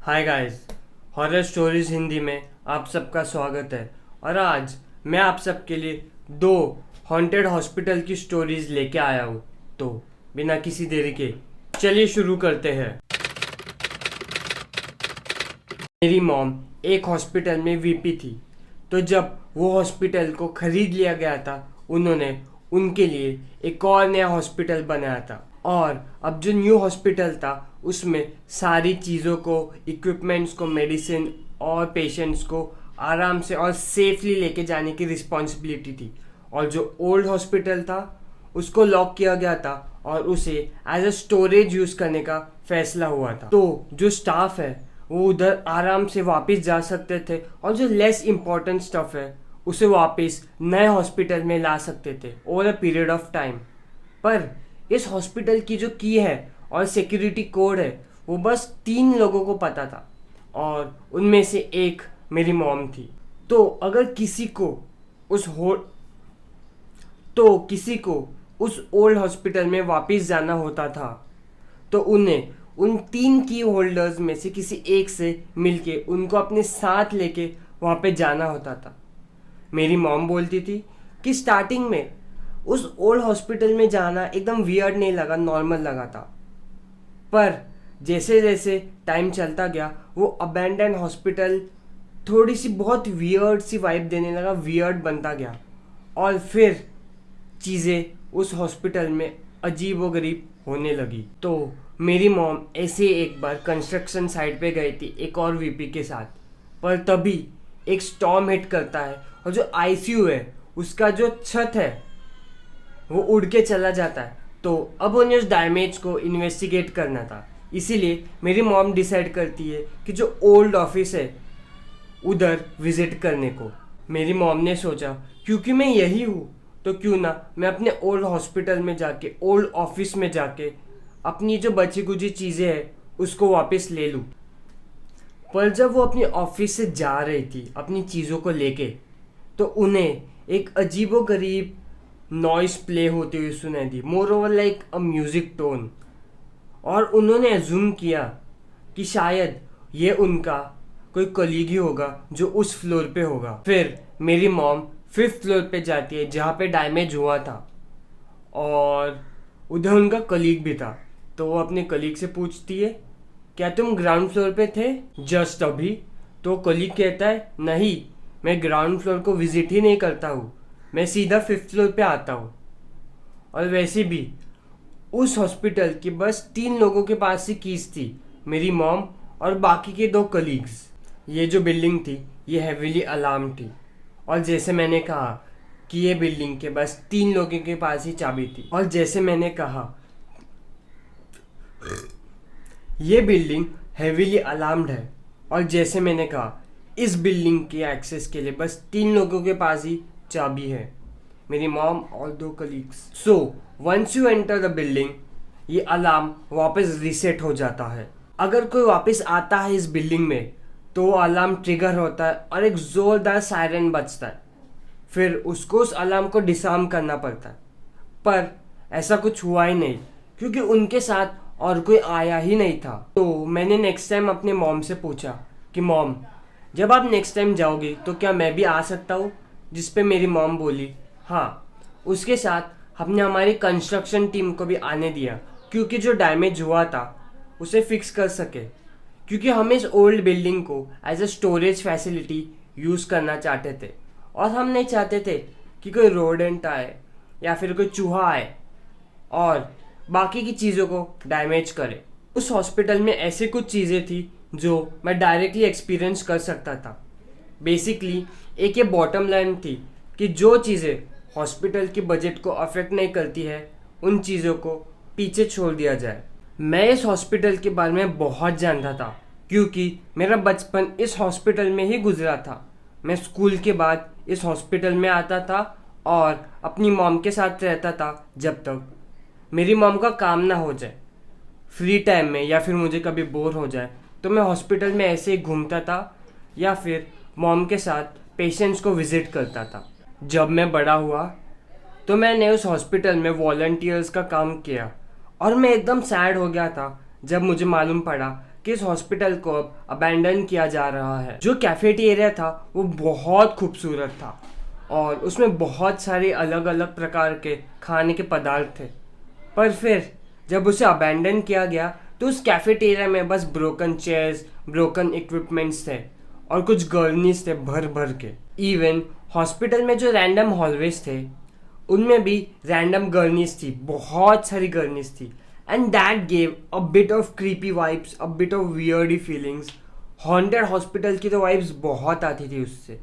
Hi guys, horror stories Hindi में आप सबका स्वागत है। और आज मैं आप सबके लिए दो हॉन्टेड हॉस्पिटल की स्टोरीज लेके आया हूँ। तो बिना किसी देरी के चलिए शुरू करते हैं। मेरी मॉम एक हॉस्पिटल में वीपी थी। तो जब वो हॉस्पिटल को खरीद लिया गया था, उन्होंने उनके लिए एक और नया हॉस्पिटल बनाया था। और अब जो न्यू हॉस्पिटल था उसमें सारी चीज़ों को, इक्विपमेंट्स को, मेडिसिन और पेशेंट्स को आराम से और सेफली लेके जाने की रिस्पॉन्सिबिलिटी थी। और जो ओल्ड हॉस्पिटल था उसको लॉक किया गया था और उसे एज अ स्टोरेज यूज़ करने का फैसला हुआ था। तो जो स्टाफ है वो उधर आराम से वापस जा सकते थे और जो लेस इम्पोर्टेंट स्टफ है उसे वापस नए हॉस्पिटल में ला सकते थे over a period of time. पर इस हॉस्पिटल की जो की है और सिक्योरिटी कोड है वो बस 3 लोगों को पता था और उनमें से एक मेरी मॉम थी। तो अगर किसी को उस ओल्ड हॉस्पिटल में वापस जाना होता था तो उन्हें उन 3 की होल्डर्स में से किसी एक से मिलके उनको अपने साथ लेके वहाँ पे जाना होता था। मेरी मॉम बोलती थी कि स्टार्टिंग में उस ओल्ड हॉस्पिटल में जाना एकदम वियर्ड नहीं लगा, नॉर्मल लगा था। पर जैसे जैसे टाइम चलता गया वो अबैंडन हॉस्पिटल थोड़ी सी बहुत वियर्ड सी वाइब देने लगा, वियर्ड बनता गया। और फिर चीज़ें उस हॉस्पिटल में अजीब व गरीब होने लगी। तो मेरी मॉम ऐसे एक बार कंस्ट्रक्शन साइट पे गई थी एक और वीपी के साथ। पर तभी एक स्टॉर्म हिट करता है और जो आईसीयू है उसका जो छत है वो उड़ के चला जाता है। तो अब उन्हें उस डैमेज को इन्वेस्टिगेट करना था। इसीलिए मेरी मॉम डिसाइड करती है कि जो ओल्ड ऑफिस है उधर विजिट करने को। मेरी मॉम ने सोचा क्योंकि मैं यही हूँ तो क्यों ना मैं अपने ओल्ड हॉस्पिटल में जाके, ओल्ड ऑफिस में जाके अपनी जो बची कुची चीज़ें हैं उसको वापस ले लूँ। पर जब वो अपनी ऑफिस से जा रही थी अपनी चीज़ों को लेके तो उन्हें एक अजीबोगरीब नॉइस प्ले होती हुई सुनाई दी, moreover like a music tone. और उन्होंने अज्यूम किया कि शायद ये उनका कोई कलीग ही होगा जो उस फ्लोर पे होगा। फिर मेरी मॉम 5th फ्लोर पे जाती है जहाँ पे डैमेज हुआ था और उधर उनका कलीग भी था। तो वो अपने कलीग से पूछती है, क्या तुम ग्राउंड फ्लोर पे थे जस्ट अभी? तो कलीग कहता है, नहीं, मैं ग्राउंड फ्लोर को विजिट ही नहीं करता हूँ, मैं सीधा 5th फ्लोर पे आता हूँ। और वैसे भी उस हॉस्पिटल के बस 3 लोगों के पास ही कीज थी, मेरी मॉम और बाकी के 2 कलीग्स। ये जो बिल्डिंग थी ये हेवीली अलार्म थी। और जैसे मैंने कहा कि ये बिल्डिंग के बस 3 लोगों के पास ही चाबी थी। और जैसे मैंने कहा ये बिल्डिंग हेवीली अलार्म्ड है। और जैसे मैंने कहा इस बिल्डिंग के एक्सेस के लिए बस 3 लोगों के पास ही चाबी है, मेरी मॉम और 2 colleagues. So once you enter the building ये अलार्म वापस रीसेट हो जाता है। अगर कोई वापस आता है इस बिल्डिंग में तो अलार्म ट्रिगर होता है और एक ज़ोरदार सायरन बजता है। फिर उसको उस अलार्म को डिसआर्म करना पड़ता है। पर ऐसा कुछ हुआ ही नहीं क्योंकि उनके साथ और कोई आया ही नहीं था। तो मैंने नेक्स्ट टाइम अपने मॉम से पूछा कि मॉम, जब आप नेक्स्ट टाइम जाओगी तो क्या मैं भी आ सकता हूँ? जिस पे मेरी मॉम बोली हाँ। उसके साथ हमने हमारी कंस्ट्रक्शन टीम को भी आने दिया क्योंकि जो डैमेज हुआ था उसे फिक्स कर सके। क्योंकि हम इस ओल्ड बिल्डिंग को as a storage facility use करना चाहते थे और हम नहीं चाहते थे कि कोई रोडेंट आए या फिर कोई चूहा आए और बाकी की चीज़ों को डैमेज करे। उस हॉस्पिटल में ऐसे कुछ चीज़ें थी जो मैं डायरेक्टली एक्सपीरियंस कर सकता था। बेसिकली एक ये बॉटम लाइन थी कि जो चीज़ें हॉस्पिटल के बजट को अफेक्ट नहीं करती है उन चीज़ों को पीछे छोड़ दिया जाए। मैं इस हॉस्पिटल के बारे में बहुत जानता था क्योंकि मेरा बचपन इस हॉस्पिटल में ही गुजरा था। मैं स्कूल के बाद इस हॉस्पिटल में आता था और अपनी मॉम के साथ रहता था जब तक मेरी मॉम का काम ना हो जाए। फ्री टाइम में या फिर मुझे कभी बोर हो जाए तो मैं हॉस्पिटल में ऐसे ही घूमता था या फिर मॉम के साथ पेशेंट्स को विजिट करता था। जब मैं बड़ा हुआ तो मैंने उस हॉस्पिटल में वॉलंटियर्स का काम किया और मैं एकदम सैड हो गया था जब मुझे मालूम पड़ा कि इस हॉस्पिटल को अब अबैंडन किया जा रहा है। जो कैफेटेरिया था वो बहुत खूबसूरत था और उसमें बहुत सारे अलग अलग प्रकार के खाने के पदार्थ थे, पर फिर जब उसे अबैंडन किया गया तो उस कैफेटेरिया में बस ब्रोकन चेयर्स, ब्रोकन इक्विपमेंट्स थे और कुछ गर्नीस थे भर भर के। इवन हॉस्पिटल में जो रैंडम हॉलवेज थे उनमें भी रैंडम गर्नीस थी, बहुत सारी गर्नीस थी, and that gave a bit of creepy vibes, a bit of weirdy feelings. Haunted hospital की तो वाइब्स बहुत आती थी उससे।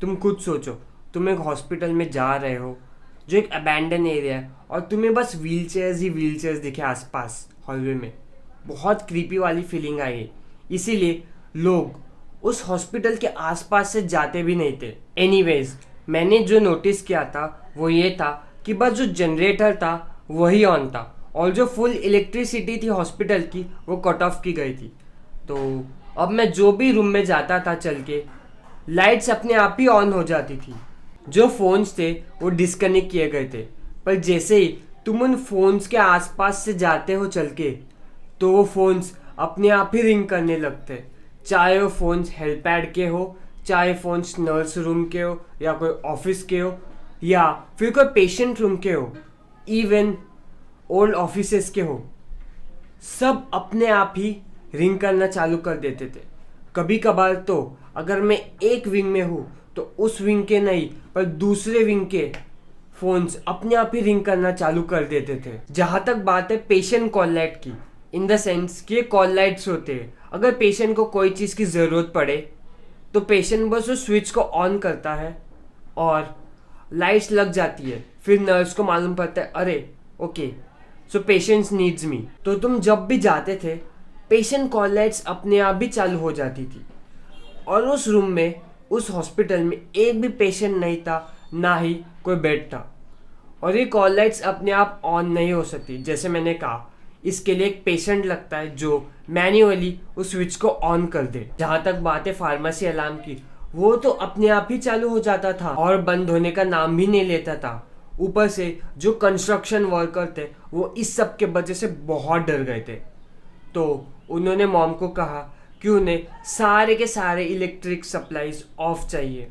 तुम खुद सोचो, तुम एक हॉस्पिटल में जा रहे हो जो एक अबैंडन एरिया है और तुम्हें बस व्हीलचेयर्स ही व्हीलचेयर्स दिखे आसपास हॉलवे में। बहुत क्रीपी वाली फीलिंग आई, इसीलिए लोग उस हॉस्पिटल के आसपास से जाते भी नहीं थे। एनीवेज, मैंने जो नोटिस किया था वो ये था कि बस जो जनरेटर था वही ऑन था और जो फुल इलेक्ट्रिसिटी थी हॉस्पिटल की वो कट ऑफ की गई थी। तो अब मैं जो भी रूम में जाता था चल के, लाइट्स अपने आप ही ऑन हो जाती थी। जो फोन्स थे वो डिस्कनेक्ट किए गए थे, पर जैसे ही तुम उन फोन्स के आसपास से जाते हो चल के, तो वो फोन्स अपने आप ही रिंग करने लगते, चाहे वो फोन्स हेल्पैड के हो, चाहे फोन्स नर्स रूम के हो या कोई ऑफिस के हो या फिर कोई पेशेंट रूम के हो, इवन ओल्ड ऑफिसेस के हो, सब अपने आप ही रिंग करना चालू कर देते थे। कभी कभार तो अगर मैं एक विंग में हूँ तो उस विंग के नहीं पर दूसरे विंग के फोन्स अपने आप ही रिंग करना चालू कर देते थे। जहाँ तक बात है पेशेंट कॉल लाइट की, इन द सेंस कि ये कॉल लाइट्स होते हैं, अगर पेशेंट को कोई चीज़ की ज़रूरत पड़े तो पेशेंट बस उस स्विच को ऑन करता है और लाइट्स लग जाती है। फिर नर्स को मालूम पड़ता है, अरे ओके सो पेशेंट्स नीड्स मी। तो तुम जब भी जाते थे पेशेंट कॉल लाइट्स अपने आप भी चालू हो जाती थी और उस रूम में, उस हॉस्पिटल में एक भी पेशेंट नहीं था, ना ही कोई बेड था। और ये कॉल लाइट्स अपने आप ऑन नहीं हो सकती, जैसे मैंने कहा इसके लिए एक पेशेंट लगता है जो मैन्युअली उस स्विच को ऑन कर दे। जहाँ तक बात है फार्मेसी अलार्म की, वो तो अपने आप ही चालू हो जाता था और बंद होने का नाम भी नहीं लेता था। ऊपर से जो कंस्ट्रक्शन वर्कर थे वो इस सब के वजह से बहुत डर गए थे, तो उन्होंने मॉम को कहा कि उन्हें सारे के सारे इलेक्ट्रिक सप्लाईज ऑफ चाहिए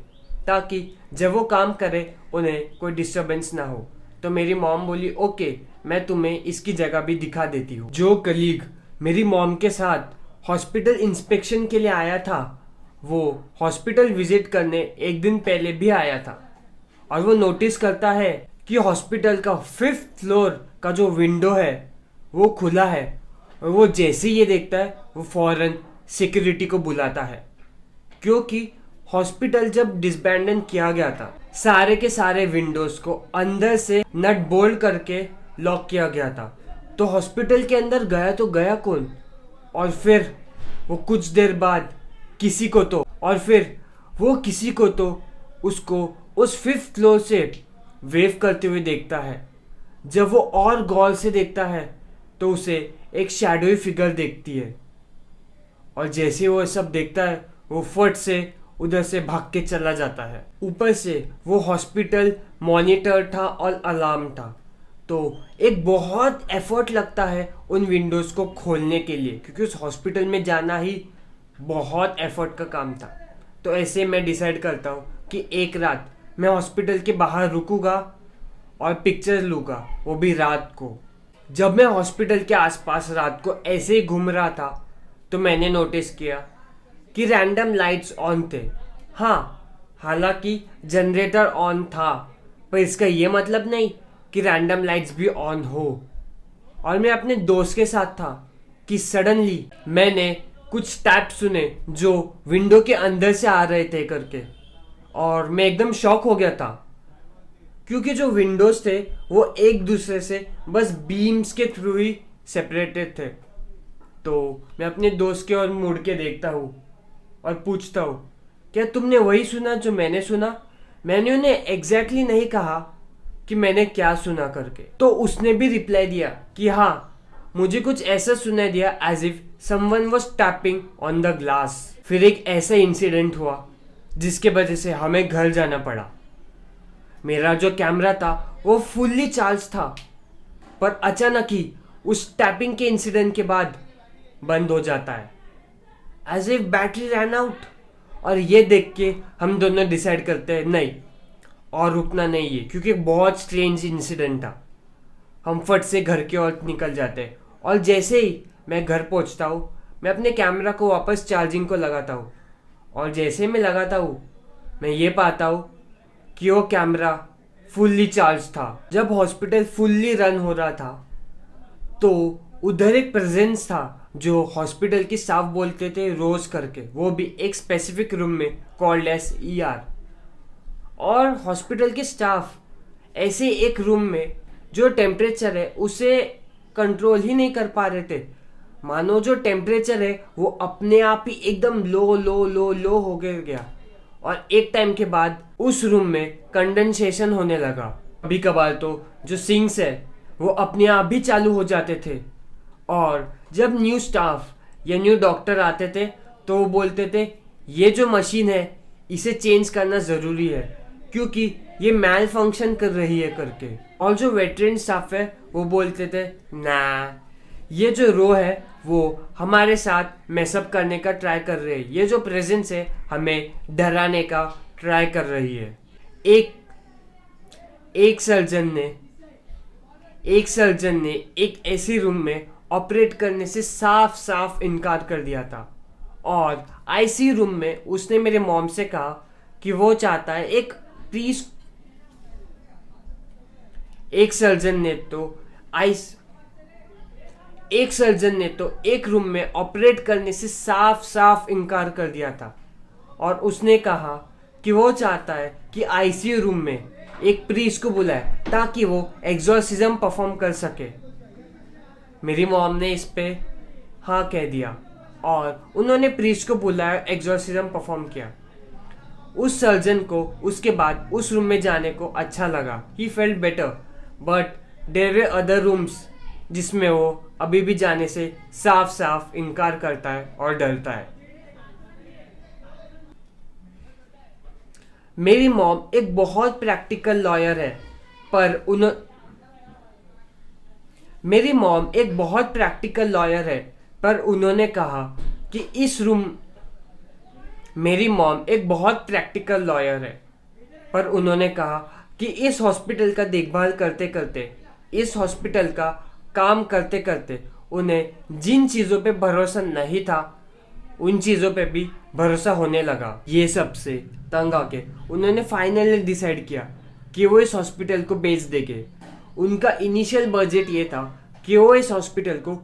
ताकि जब वो काम करे उन्हें कोई डिस्टरबेंस ना हो। तो मेरी मॉम बोली, ओके मैं तुम्हें इसकी जगह भी दिखा देती हूँ। जो कलीग मेरी मॉम के साथ हॉस्पिटल इंस्पेक्शन के लिए आया था वो हॉस्पिटल विजिट करने एक दिन पहले भी आया था और वो नोटिस करता है कि हॉस्पिटल का 5th फ्लोर का जो विंडो है वो खुला है और वो जैसे ही ये देखता है वो फौरन सिक्योरिटी को बुलाता है, क्योंकि हॉस्पिटल जब डिसबैंडन किया गया था सारे के सारे विंडोज को अंदर से नट बोल्ट करके लॉक किया गया था। तो हॉस्पिटल के अंदर गया तो गया कौन, और फिर वो कुछ देर बाद किसी को तो उसको उस 5th फ्लोर से वेव करते हुए देखता है। जब वो और गौर से देखता है तो उसे एक शैडोई फिगर देखती है और जैसे वो सब देखता है वो फट से उधर से भाग के चला जाता है। ऊपर से वो हॉस्पिटल मॉनिटर था और अलार्म था, तो एक बहुत एफर्ट लगता है उन विंडोज़ को खोलने के लिए, क्योंकि उस हॉस्पिटल में जाना ही बहुत एफर्ट का काम था। तो ऐसे मैं डिसाइड करता हूँ कि एक रात मैं हॉस्पिटल के बाहर रुकूंगा और पिक्चर लूँगा, वो भी रात को। जब मैं हॉस्पिटल के आसपास रात को ऐसे ही घूम रहा था तो मैंने नोटिस किया कि रैंडम लाइट्स ऑन थे। हाँ, हालांकि जनरेटर ऑन था, पर इसका ये मतलब नहीं कि रैंडम लाइट्स भी ऑन हो। और मैं अपने दोस्त के साथ था कि सडनली मैंने कुछ टैप सुने जो विंडो के अंदर से आ रहे थे करके, और मैं एकदम शॉक हो गया था क्योंकि जो विंडोज थे वो एक दूसरे से बस बीम्स के थ्रू ही सेपरेटेड थे। तो मैं अपने दोस्त की ओर मुड़ के देखता हूँ और पूछता हूँ, क्या तुमने वही सुना जो मैंने सुना? मैंने उन्हें एग्जैक्टली नहीं कहा कि मैंने क्या सुना करके, तो उसने भी रिप्लाई दिया कि हाँ, मुझे कुछ ऐसा सुनाई दिया as if someone was tapping on the glass. फिर एक ऐसा इंसिडेंट हुआ जिसके वजह से हमें घर जाना पड़ा। मेरा जो कैमरा था वो फुल्ली चार्ज था, पर अचानक ही उस टैपिंग के इंसिडेंट के बाद बंद हो जाता है। As if battery run out. और ये देख के हम दोनों डिसाइड करते हैं नहीं, और रुकना नहीं है, क्योंकि बहुत स्ट्रेंज इंसिडेंट था। हम फट से घर की ओर निकल जाते हैं, और जैसे ही मैं घर पहुंचता हूँ, मैं अपने कैमरा को वापस चार्जिंग को लगाता हूँ, और जैसे मैं लगाता हूँ मैं ये पाता हूँ कि वो कैमरा फुल्ली चार्ज था। जब हॉस्पिटल फुल्ली रन हो रहा था तो उधर एक प्रेजेंस था जो हॉस्पिटल की स्टाफ बोलते थे रोज करके, वो भी एक स्पेसिफिक रूम में कॉल्ड एस ER। और हॉस्पिटल के स्टाफ ऐसे एक रूम में जो टेम्परेचर है उसे कंट्रोल ही नहीं कर पा रहे थे। मानो जो टेम्परेचर है वो अपने आप ही एकदम लो लो लो लो हो गया, और एक टाइम के बाद उस रूम में कंडेंसेशन होने लगा। कभी कभार तो जो सिंक्स है वो अपने आप भी चालू हो जाते थे, और जब न्यू स्टाफ या न्यू डॉक्टर आते थे तो वो बोलते थे ये जो मशीन है इसे चेंज करना ज़रूरी है, क्योंकि ये मैल फंक्शन कर रही है करके। और जो वेटरन स्टाफ है वो बोलते थे ना, ये जो रो है वो हमारे साथ मैसअप करने का ट्राई कर रही है, ये जो प्रेजेंस है हमें डराने का ट्राई कर रही है। एक सर्जन ने एक ऐसी रूम में ऑपरेट करने से साफ साफ इनकार कर दिया था, और ICU रूम में उसने मेरे मॉम से कहा कि वो चाहता है एक सर्जन ने तो एक रूम में ऑपरेट करने से साफ साफ इनकार कर दिया था, और उसने कहा कि वो चाहता है कि ICU रूम में एक प्रीस्ट को बुलाए ताकि वो एक्सोर्सिज्म परफॉर्म कर सके। मेरी मॉम ने इस पे हाँ कह दिया, और उन्होंने प्रीस्ट को बुलाया, एक्सोर्सिज्म परफॉर्म किया। उस सर्जन को उसके बाद उस रूम में जाने को अच्छा लगा, he felt better, but their way other rooms जिसमें वो अभी भी जाने से साफ साफ इनकार करता है और डरता है। मेरी मॉम एक बहुत प्रैक्टिकल लॉयर है, पर उन्होंने कहा कि इस हॉस्पिटल का देखभाल करते करते, इस हॉस्पिटल का काम करते करते उन्हें जिन चीज़ों पे भरोसा नहीं था उन चीज़ों पे भी भरोसा होने लगा। ये सब से तंग आके उन्होंने फाइनली डिसाइड किया कि वो इस हॉस्पिटल को बेच देंगे। उनका इनिशियल बजट ये था कि वो इस हॉस्पिटल को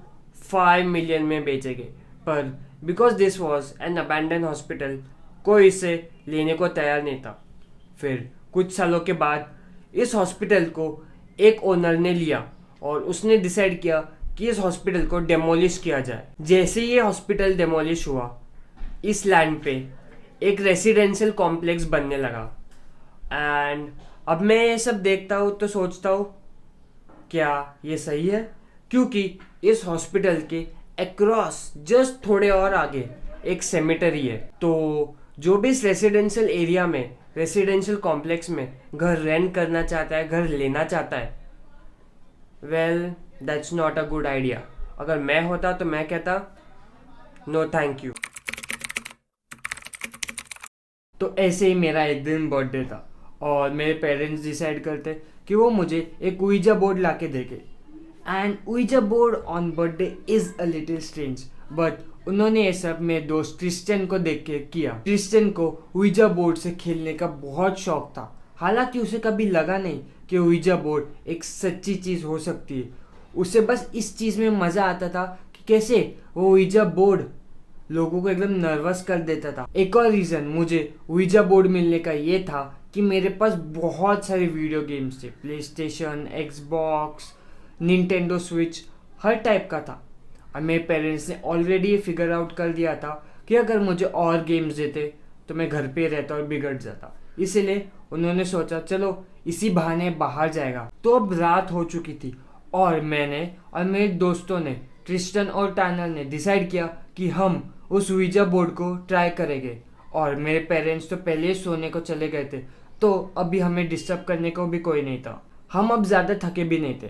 5 मिलियन में बेचेंगे, पर because this was an abandon hospital कोई इसे लेने को तैयार नहीं था। फिर कुछ सालों के बाद इस हॉस्पिटल को एक ओनर ने लिया, और उसने डिसाइड किया कि इस हॉस्पिटल को डेमोलिश किया जाए। जैसे ये हॉस्पिटल डेमोलिश हुआ, इस लैंड पे एक रेसिडेंशियल कॉम्प्लेक्स बनने लगा। एंड अब मैं ये सब देखता हूँ तो सोचता हूँ क्या ये सही है, क्योंकि इस हॉस्पिटल के अक्रॉस जस्ट थोड़े और आगे एक सेमेटरी है। तो जो भी इस रेसिडेंशियल कॉम्प्लेक्स में घर रेंट करना चाहता है, घर लेना चाहता है, well that's not a good idea. अगर मैं होता तो मैं कहता नो थैंक यू। तो ऐसे ही मेरा एक दिन बर्थडे था, और मेरे पेरेंट्स डिसाइड करते कि वो मुझे एक ouija बोर्ड ला के देंगे। And ouija board on birthday is a little strange, but उन्होंने ये सब मेरे दोस्त क्रिस्टियन को देख के किया। क्रिस्टियन को ouija बोर्ड से खेलने का बहुत शौक था, हालांकि उसे कभी लगा नहीं कि ouija बोर्ड एक सच्ची चीज़ हो सकती है। उसे बस इस चीज़ में मज़ा आता था कि कैसे वो ouija बोर्ड लोगों को एकदम नर्वस कर देता था। एक और रीज़न मुझे ouija बोर्ड मिलने का ये था कि मेरे पास बहुत सारे वीडियो गेम्स थे, प्लेस्टेशन, एक्सबॉक्स, निंटेंडो स्विच, हर टाइप का था। और मेरे पेरेंट्स ने ऑलरेडी ये फिगर आउट कर दिया था कि अगर मुझे और गेम्स देते तो मैं घर पे रहता और बिगड़ जाता, इसीलिए उन्होंने सोचा चलो इसी बहाने बाहर जाएगा। तो अब रात हो चुकी थी, और मैंने और मेरे दोस्तों ने, ट्रिस्टन और टैनर ने डिसाइड किया कि हम उस ouija बोर्ड को ट्राई करेंगे। और मेरे पेरेंट्स तो पहले ही सोने को चले गए थे, तो अभी हमें डिस्टर्ब करने को भी कोई नहीं था। हम अब ज़्यादा थके भी नहीं थे,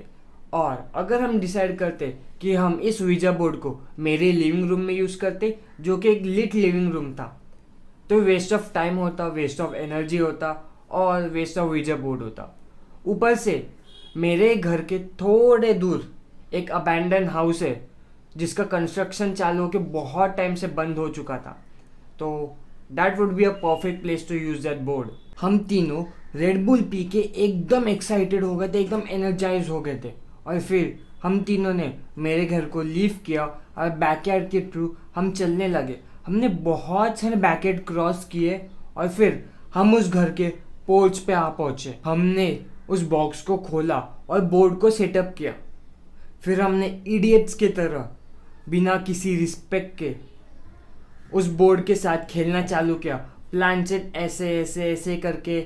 और अगर हम डिसाइड करते कि हम इस वीजा बोर्ड को मेरे लिविंग रूम में यूज़ करते, जो कि एक लिट लिविंग रूम था, तो वेस्ट ऑफ टाइम होता, वेस्ट ऑफ एनर्जी होता और वेस्ट ऑफ वीजा बोर्ड होता। ऊपर से मेरे घर के थोड़े दूर एक अबैंडन हाउस है जिसका कंस्ट्रक्शन चालू होकर बहुत टाइम से बंद हो चुका था, तो that would be a perfect place to use that board. हम तीनों रेड बुल पी के एकदम एक्साइटेड हो गए थे, एकदम एनर्जाइज हो गए थे, और फिर हम तीनों ने मेरे घर को लीव किया और बैकयार्ड के थ्रू हम चलने लगे। हमने बहुत सारे बैकयार्ड क्रॉस किए और फिर हम उस घर के पोर्च पे आ पहुंचे। हमने उस बॉक्स को खोला और बोर्ड को सेटअप किया। फिर हमने इडियट्स की तरह बिना किसी रिस्पेक्ट के उस बोर्ड के साथ खेलना चालू किया। प्लानचेट ऐसे ऐसे ऐसे करके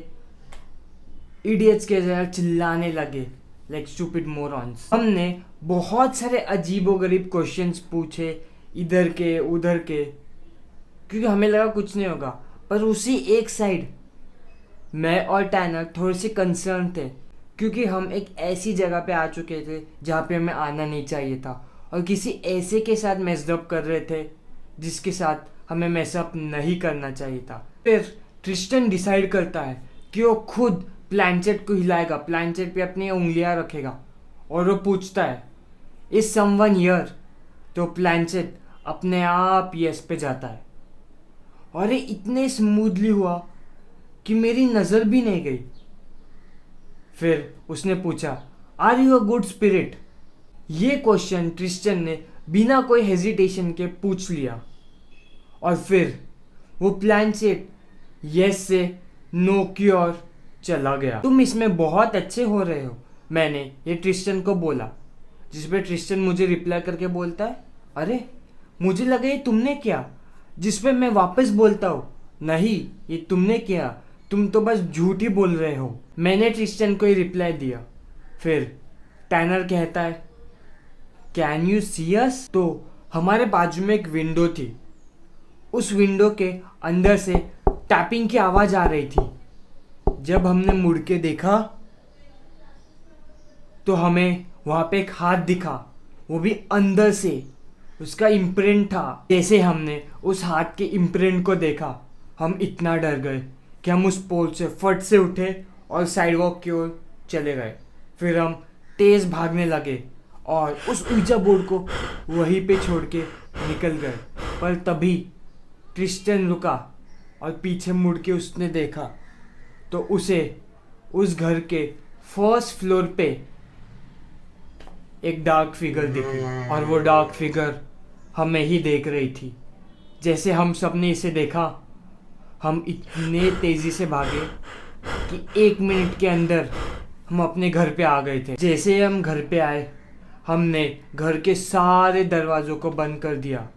इडियट्स के जगह चिल्लाने लगे लाइक स्टूपिड मोरॉन्स। हमने बहुत सारे अजीबोगरीब क्वेश्चंस पूछे, इधर के उधर के, क्योंकि हमें लगा कुछ नहीं होगा। पर उसी एक साइड मैं और टैनर थोड़े से कंसर्न थे, क्योंकि हम एक ऐसी जगह पे आ चुके थे जहाँ पे हमें आना नहीं चाहिए था और किसी ऐसे के साथ मेसअप कर रहे थे जिसके साथ हमें मेसअप नहीं करना चाहिए था। फिर ट्रिस्टन डिसाइड करता है कि वो खुद प्लानचेट को हिलाएगा, प्लानचेट पे अपनी उंगलियां रखेगा और वो पूछता है इज समवन हियर, तो प्लानचेट अपने आप यस पे जाता है और ये इतने स्मूथली हुआ कि मेरी नज़र भी नहीं गई। फिर उसने पूछा are you a good spirit. ये क्वेश्चन ट्रिस्टन ने बिना कोई हेजिटेशन के पूछ लिया और फिर वो प्लानचेट यस से नो की ओर चला गया। तुम इसमें बहुत अच्छे हो रहे हो, मैंने ये ट्रिस्टन को बोला, जिस पे ट्रिस्टन मुझे रिप्लाई करके बोलता है अरे मुझे लगा ये तुमने किया, जिस पे मैं वापस बोलता हूँ नहीं ये तुमने किया, तुम तो बस झूठ ही बोल रहे हो। मैंने ट्रिस्टन को ही रिप्लाई दिया। फिर टैनर कहता है कैन यू सी अस। तो हमारे बाजू में एक विंडो थी, उस विंडो के अंदर से टैपिंग की आवाज़ आ रही थी। जब हमने मुड़ के देखा तो हमें वहाँ पे एक हाथ दिखा, वो भी अंदर से, उसका इम्प्रिंट था। जैसे हमने उस हाथ के इम्प्रिंट को देखा हम इतना डर गए कि हम उस पोल से फट से उठे और साइडवॉक की ओर चले गए। फिर हम तेज़ भागने लगे और उस ऊंचा बोर्ड को वहीं पे छोड़ के निकल गए। पर तभी ट्रिस्टन रुका और पीछे मुड़ के उसने देखा तो उसे उस घर के फर्स्ट फ्लोर पे एक डार्क फिगर दिखी और वो डार्क फिगर हमें ही देख रही थी। जैसे हम सब ने इसे देखा हम इतने तेज़ी से भागे कि 1 मिनट के अंदर हम अपने घर पे आ गए थे। जैसे हम घर पे आए हमने घर के सारे दरवाज़ों को बंद कर दिया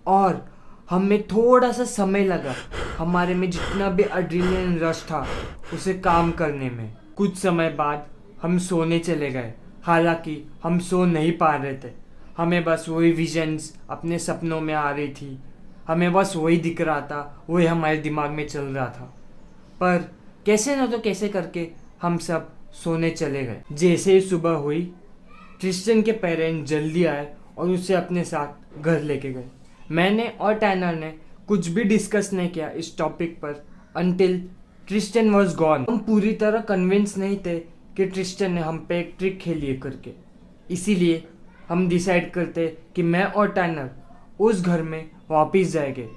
और हमें थोड़ा सा समय लगा हमारे में जितना भी एड्रेनलिन रश था उसे काम करने में। कुछ समय बाद हम सोने चले गए। हालांकि हम सो नहीं पा रहे थे, हमें बस वही विजन्स अपने सपनों में आ रही थी, हमें बस वही दिख रहा था, वही हमारे दिमाग में चल रहा था। पर कैसे ना तो कैसे करके हम सब सोने चले गए। जैसे ही सुबह हुई ट्रिस्टन के पेरेंट्स जल्दी आए और उसे अपने साथ घर लेके गए। मैंने और टैनर ने कुछ भी डिस्कस नहीं किया इस टॉपिक पर अंटिल ट्रिस्टन वॉज गॉन। हम पूरी तरह कन्विंस नहीं थे कि ट्रिस्टन ने हम पे एक ट्रिक खेली है करके, इसीलिए हम डिसाइड करते कि मैं और टैनर उस घर में वापस जाएंगे।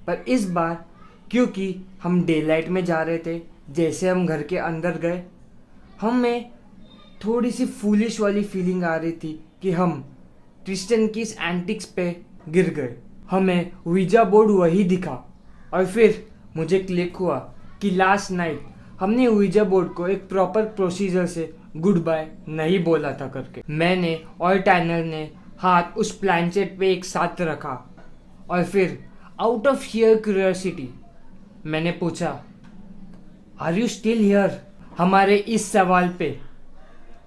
पर इस बार क्योंकि हम डे लाइट में जा रहे थे, जैसे हम घर के अंदर गए हमें थोड़ी सी फूलिश वाली फीलिंग आ रही थी कि हम ट्रिस्टन की इस एंटिक्स पे गिर गए। हमें वीजा बोर्ड वही दिखा और फिर मुझे क्लिक हुआ कि लास्ट नाइट हमने वीजा बोर्ड को एक प्रॉपर प्रोसीजर से गुड बाय नहीं बोला था करके। मैंने और टैनर ने हाथ उस प्लानचेट पे एक साथ रखा और फिर आउट ऑफ हियर क्यूरियोसिटी मैंने पूछा आर यू स्टिल हियर। हमारे इस सवाल पे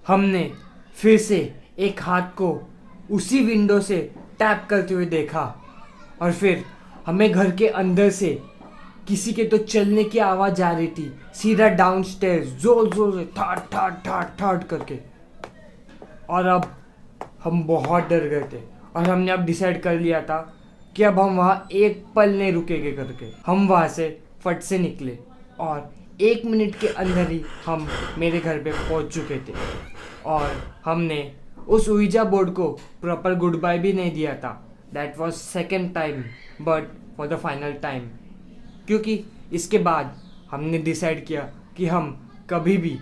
हमने फिर से एक हाथ को उसी विंडो से टैप करते हुए देखा और फिर हमें घर के अंदर से किसी के तो चलने की आवाज़ आ रही थी, सीधा डाउनस्टेयर्स जोर जोर से ठाट ठाट ठाट ठाट करके। और अब हम बहुत डर गए थे और हमने अब डिसाइड कर लिया था कि अब हम वहाँ एक पल नहीं रुकेंगे करके। हम वहाँ से फट से निकले और 1 मिनट के अंदर ही हम मेरे घर पे पहुँच चुके थे और हमने उस उइजा बोर्ड को प्रॉपर गुड बाय भी नहीं दिया था। That was second time but for the final time, क्योंकि इसके बाद हमने डिसाइड किया कि हम कभी भी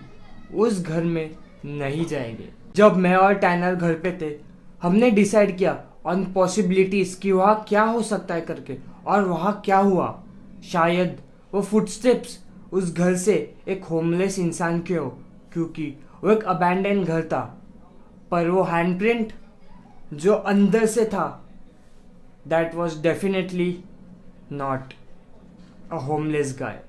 उस घर में नहीं जाएंगे। जब मैं और टैनर घर पे थे हमने डिसाइड किया ऑन पॉसिबिलिटीज कि वहाँ क्या हो सकता है करके, और वहाँ क्या हुआ। शायद वो फुटस्टेप्स उस घर से एक होमलेस इंसान के हो, क्योंकि वो एक अबैंडन घर था, पर वो हैंडप्रिंट जो अंदर से था that was definitely not a homeless guy.